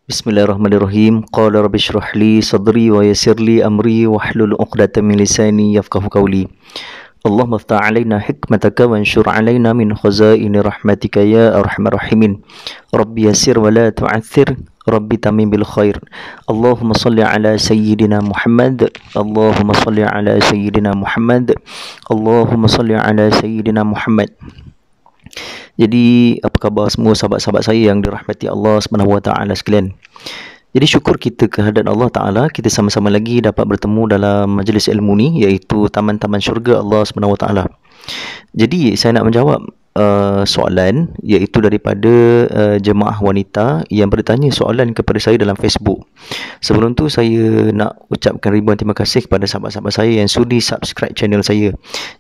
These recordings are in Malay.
Bismillahirrahmanirrahim. Qala rabbi shrah li sadri wa yassir li amri wahlul 'uqdatam min lisani yafqahu qawli. Allahumma iftah 'alaina hikmataka wanshur 'alaina min khazaini rahmatika ya arhamar rahimin. Rabbi yassir wa la tu'aththir. Rabbi tamim bil khair. Allahumma salli ala sayyidina Muhammad. Allahumma salli ala sayyidina Muhammad. Allahumma salli ala sayyidina Muhammad. Jadi apa khabar semua sahabat-sahabat saya yang dirahmati Allah Subhanahu Wa Taala sekalian. Jadi syukur kita kehadirat Allah Taala, kita sama-sama lagi dapat bertemu dalam majlis ilmu ni, iaitu taman-taman syurga Allah Subhanahu Wa Taala. Jadi saya nak menjawab soalan, iaitu daripada jemaah wanita yang bertanya soalan kepada saya dalam Facebook. Sebelum tu saya nak ucapkan ribuan terima kasih kepada sahabat-sahabat saya yang sudi subscribe channel saya.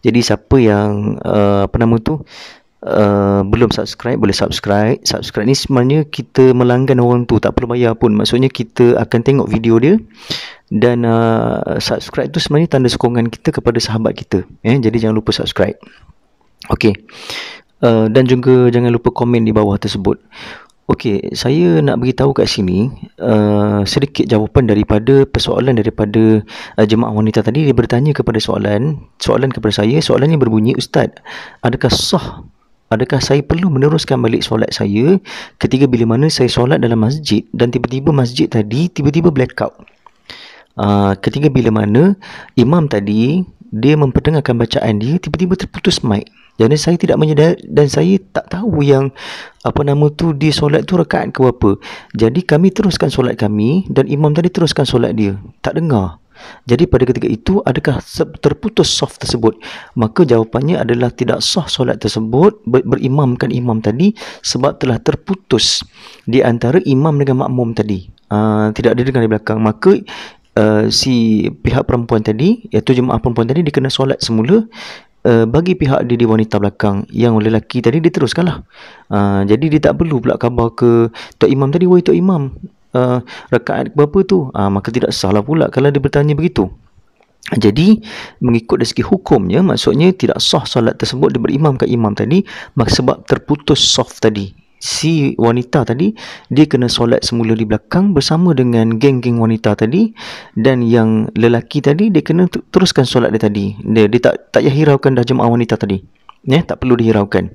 Jadi siapa yang belum subscribe, boleh subscribe. Subscribe ni sebenarnya kita melanggan orang tu, tak perlu bayar pun. Maksudnya kita akan tengok video dia. Dan subscribe tu sebenarnya tanda sokongan kita kepada sahabat kita. Jadi jangan lupa subscribe. Okey. Dan juga jangan lupa komen di bawah tersebut. Okey, saya nak beritahu kat sini sedikit jawapan daripada persoalan daripada jemaah wanita tadi. Dia bertanya kepada soalan kepada saya. Soalannya berbunyi, Ustaz, adakah saya perlu meneruskan balik solat saya ketika bila mana saya solat dalam masjid dan tiba-tiba masjid tadi tiba-tiba blackout? Ketika bila mana imam tadi dia memperdengarkan bacaan dia, tiba-tiba terputus mic. Jadi saya tidak menyedar dan saya tak tahu yang dia solat tu rakaat ke berapa. Jadi kami teruskan solat kami dan imam tadi teruskan solat dia. Tak dengar. Jadi pada ketika itu, adakah terputus saf tersebut? Maka jawapannya adalah tidak sah solat tersebut berimamkan imam tadi, sebab telah terputus di antara imam dengan makmum tadi. Tidak ada dengar di belakang. Maka si pihak perempuan tadi, iaitu jemaah perempuan tadi, dia kena solat semula. Bagi pihak dia di wanita belakang, yang lelaki tadi diteruskanlah. Jadi dia tak perlu pula khabar ke Tok Imam tadi, wahai Tok Imam, rakaat berapa tu? Maka tidak salah pula kalau dia bertanya begitu. Jadi mengikut dari segi hukumnya, maksudnya tidak sah solat tersebut dia berimamkan imam tadi, sebab terputus saf tadi. Si wanita tadi dia kena solat semula di belakang bersama dengan geng-geng wanita tadi, dan yang lelaki tadi dia kena teruskan solat dia tadi. Dia tak payah hiraukan dah jemaah wanita tadi. Tak perlu dihiraukan.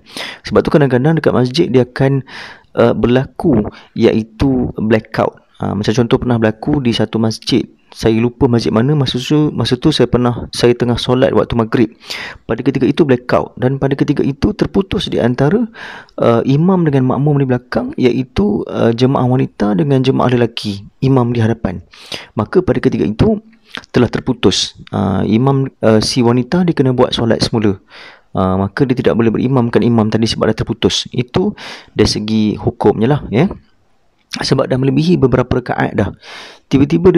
Sebab tu kadang-kadang dekat masjid dia akan berlaku iaitu blackout. Macam contoh pernah berlaku di satu masjid. Saya lupa masjid mana. Masa tu saya tengah solat waktu maghrib. Pada ketika itu blackout, dan pada ketika itu terputus di antara imam dengan makmum di belakang, iaitu jemaah wanita dengan jemaah lelaki, imam di hadapan. Maka pada ketika itu telah terputus. Si wanita dia kena buat solat semula. Maka dia tidak boleh berimamkan imam tadi sebab dah terputus. Itu dari segi hukumnya lah, sebab dah melebihi beberapa rakaat dah. Tiba-tiba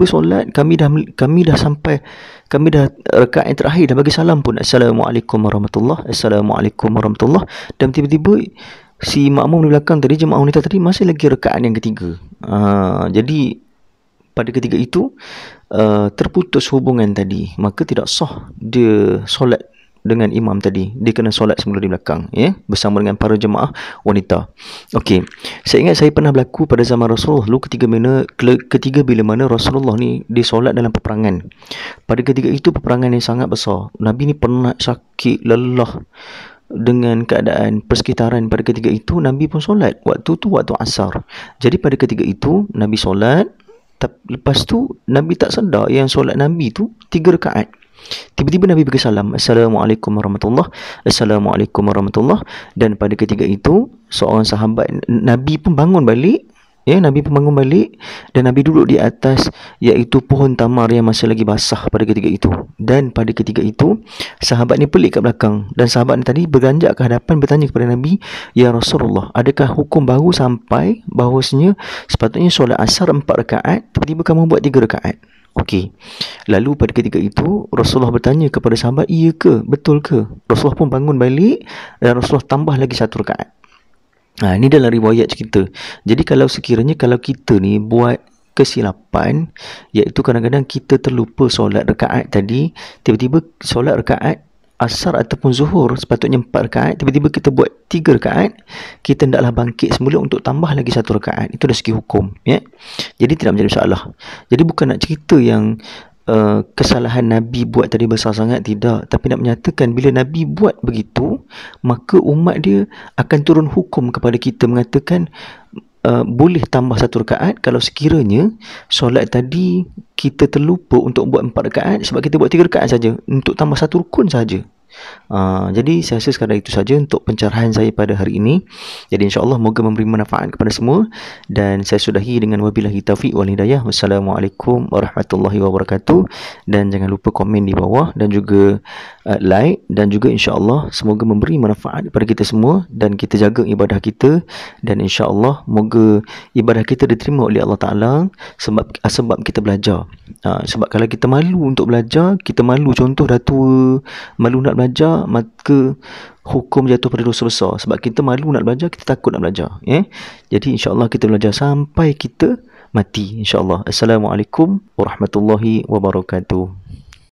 solat, kami dah sampai rakaat yang terakhir, dah bagi salam pun, Assalamualaikum warahmatullahi, Assalamualaikum warahmatullahi, dan tiba-tiba si makmum di belakang tadi, jemaah wanita tadi, masih lagi rakaat yang ketiga. Jadi pada ketika itu terputus hubungan tadi, maka tidak sah dia solat dengan imam tadi. Dia kena solat semula di belakang, bersama dengan para jemaah wanita. Okey, saya ingat saya pernah berlaku pada zaman Rasulullah dulu, ketika bila mana Rasulullah ni dia solat dalam peperangan. Pada ketika itu peperangan yang sangat besar. Nabi ni penat, sakit, lelah. Dengan keadaan persekitaran pada ketika itu, Nabi pun solat. Waktu asar. Jadi pada ketika itu Nabi solat. Lepas tu Nabi tak sedar yang solat Nabi tu 3 rakaat. Tiba-tiba Nabi bagi salam, Assalamualaikum warahmatullahi, Assalamualaikum warahmatullahi. Dan pada ketika itu seorang sahabat Nabi pun bangun balik. Nabi pun bangun balik, dan Nabi duduk di atas iaitu pohon tamar yang masih lagi basah pada ketika itu. Dan pada ketika itu sahabat ni pelik kat belakang, dan sahabat ni tadi beranjak ke hadapan bertanya kepada Nabi, Ya Rasulullah, adakah hukum baru sampai bahawasanya sepatutnya solat asar 4 rakaat, tiba-tiba kamu buat 3 rakaat? Okey. Lalu pada ketika itu Rasulullah bertanya kepada sahabat, iya ke? Betul ke? Rasulullah pun bangun balik dan Rasulullah tambah lagi 1 rakaat. Ini dalam riwayat cerita. Jadi kalau kita ni buat kesilapan, iaitu kadang-kadang kita terlupa solat rakaat tadi, tiba-tiba solat rakaat asar ataupun zuhur sepatutnya 4 rakaat, tiba-tiba kita buat 3 rakaat, kita hendaklah bangkit semula untuk tambah lagi 1 rakaat. Itu dari segi hukum, ya. Jadi tidak menjadi masalah. Jadi bukan nak cerita yang kesalahan Nabi buat tadi besar sangat, tidak, tapi nak menyatakan bila Nabi buat begitu, maka umat dia akan turun hukum kepada kita mengatakan boleh tambah 1 rakaat kalau sekiranya solat tadi kita terlupa untuk buat 4 rakaat sebab kita buat 3 rakaat saja untuk tambah 1 rukun saja. Jadi saya rasa sekadar itu saja untuk pencerahan saya pada hari ini. Jadi insya-Allah moga memberi manfaat kepada semua, dan saya sudahi dengan wabillahi taufiq wal hidayah. Wassalamualaikum warahmatullahi wabarakatuh, dan jangan lupa komen di bawah dan juga like, dan juga insya-Allah semoga memberi manfaat kepada kita semua, dan kita jaga ibadah kita, dan insya-Allah moga ibadah kita diterima oleh Allah Taala sebab kita belajar. Sebab kalau kita malu untuk belajar, kita malu, contoh dah tua, malu nak belajar, maka hukum jatuh pada dosa besar. Sebab kita malu nak belajar, kita takut nak belajar, ya. Jadi insya-Allah kita belajar sampai kita mati, insya-Allah. Assalamualaikum warahmatullahi wabarakatuh.